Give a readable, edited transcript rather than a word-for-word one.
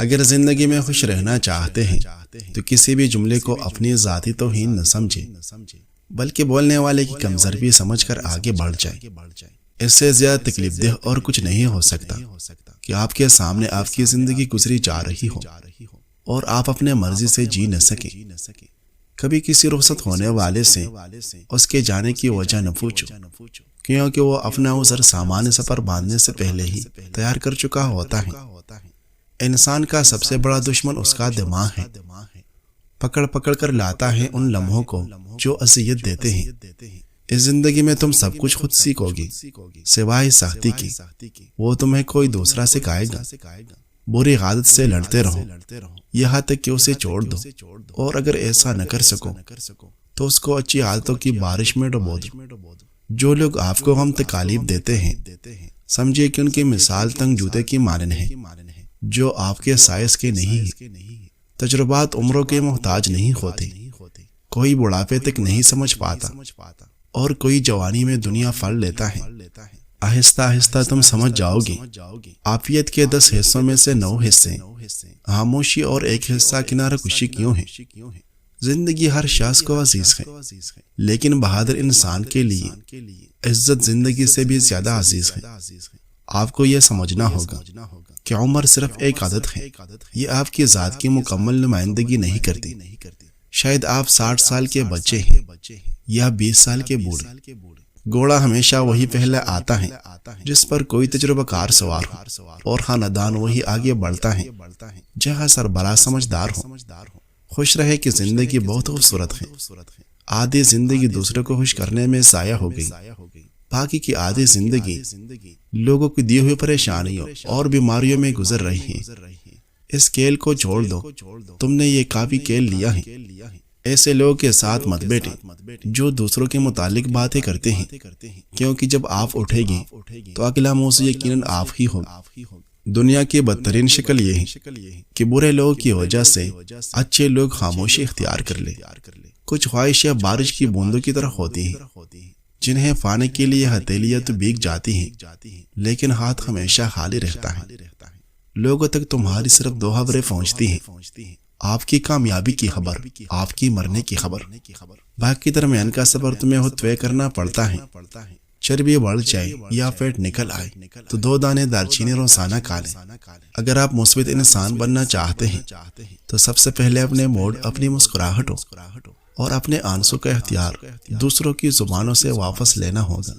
اگر زندگی میں خوش رہنا چاہتے ہیں تو کسی بھی جملے کو اپنی ذاتی توہین نہ سمجھیں، بلکہ بولنے والے کی کمزوری سمجھ کر آگے بڑھ جائیں۔ اس سے زیادہ تکلیف دہ اور کچھ نہیں ہو سکتا کہ آپ کے سامنے آپ کی زندگی گزری جا رہی ہو اور آپ اپنے مرضی سے جی نہ سکیں۔ کبھی کسی رخصت ہونے والے سے اس کے جانے کی وجہ نہ پوچھو، کیونکہ وہ اپنا عذر سامان سفر باندھنے سے پہلے ہی تیار کر چکا ہوتا ہے۔ انسان کا سب سے بڑا دشمن اس کا دماغ ہے، پکڑ پکڑ کر لاتا ہے ان لمحوں کو جو اذیت دیتے ہیں۔ اس زندگی میں تم سب کچھ خود سیکھو گے سوائے سختی کی، وہ تمہیں کوئی دوسرا سکھائے گا۔ بری عادت سے لڑتے رہو یہاں تک کہ اسے چھوڑ دو، اور اگر ایسا نہ کر سکو تو اس کو اچھی عادتوں کی بارش میں ڈبو دو۔ جو لوگ آپ کو غم تکالیف دیتے ہیں سمجھے کہ ان کی مثال تنگ جوتے کی مانند ہے جو آپ کے سائز کے نہیں ہیں۔ تجربات عمروں کے محتاج نہیں ہوتے، کوئی بڑھاپے تک نہیں سمجھ پاتا اور کوئی جوانی میں دنیا پھاڑ لیتا ہے۔ آہستہ آہستہ تم سمجھ جاؤ گے عافیت کے 10 حصوں میں سے 9 حصے خاموشی اور ایک حصہ کنارہ کشی کیوں ہے۔ زندگی ہر شخص کو عزیز ہے، لیکن بہادر انسان کے لیے عزت زندگی سے بھی زیادہ عزیز ہے۔ آپ کو یہ سمجھنا ہوگا کہ عمر صرف ایک عدد ہے، یہ آپ کی ذات کی مکمل نمائندگی نہیں کرتی۔ شاید آپ 60 سال کے بچے ہیں یا 20 سال کے بوڑھے، گھوڑا ہمیشہ وہی پہلے آتا ہے جس پر کوئی تجربہ کار سوار ہو، اور خاندان وہی آگے بڑھتا ہے جہاں سربراہ سمجھدار ہو۔ خوش رہے کہ زندگی بہت خوبصورت ہے۔ آدھی زندگی دوسرے کو خوش کرنے میں ضائع ہو گئی، باقی کی آدھی زندگی لوگوں کی دی ہوئی پریشانیوں اور بیماریوں میں گزر رہی ہے۔ اس کھیل کو چھوڑ دو، تم نے یہ کافی کھیل لیا ہے۔ ایسے لوگوں کے ساتھ مت بیٹھے جو دوسروں کے متعلق باتیں کرتے ہیں، کیونکہ جب آپ اٹھے گے تو اگلا موضوع یقیناً آپ ہی ہوگا۔ دنیا کی بدترین شکل یہ ہے کہ برے لوگوں کی وجہ سے اچھے لوگ خاموشی اختیار کر لیں۔ کچھ خواہشیں بارش کی بوندوں کی طرح ہوتی ہیں جنہیں پانے کے لیے ہتھیلیاں تو بھیگ جاتی ہیں لیکن ہاتھ ہمیشہ خالی رہتا ہے۔ لوگوں تک تمہاری صرف 2 خبریں پہنچتی ہیں، آپ کی کامیابی کی خبر، آپ کی مرنے کی خبر۔ باقی درمیان کا سفر تمہیں خود طے کرنا پڑتا ہے۔ چربی بڑھ جائے یا پیٹ نکل آئے تو 2 دانے دارچینی روزانہ کھا لیں۔ اگر آپ مثبت انسان بننا چاہتے ہیں تو سب سے پہلے اپنے موڈ، اپنی مسکراہٹوں اور اپنے آنسوں کا اختیار دوسروں کی زبانوں سے واپس لینا ہوگا۔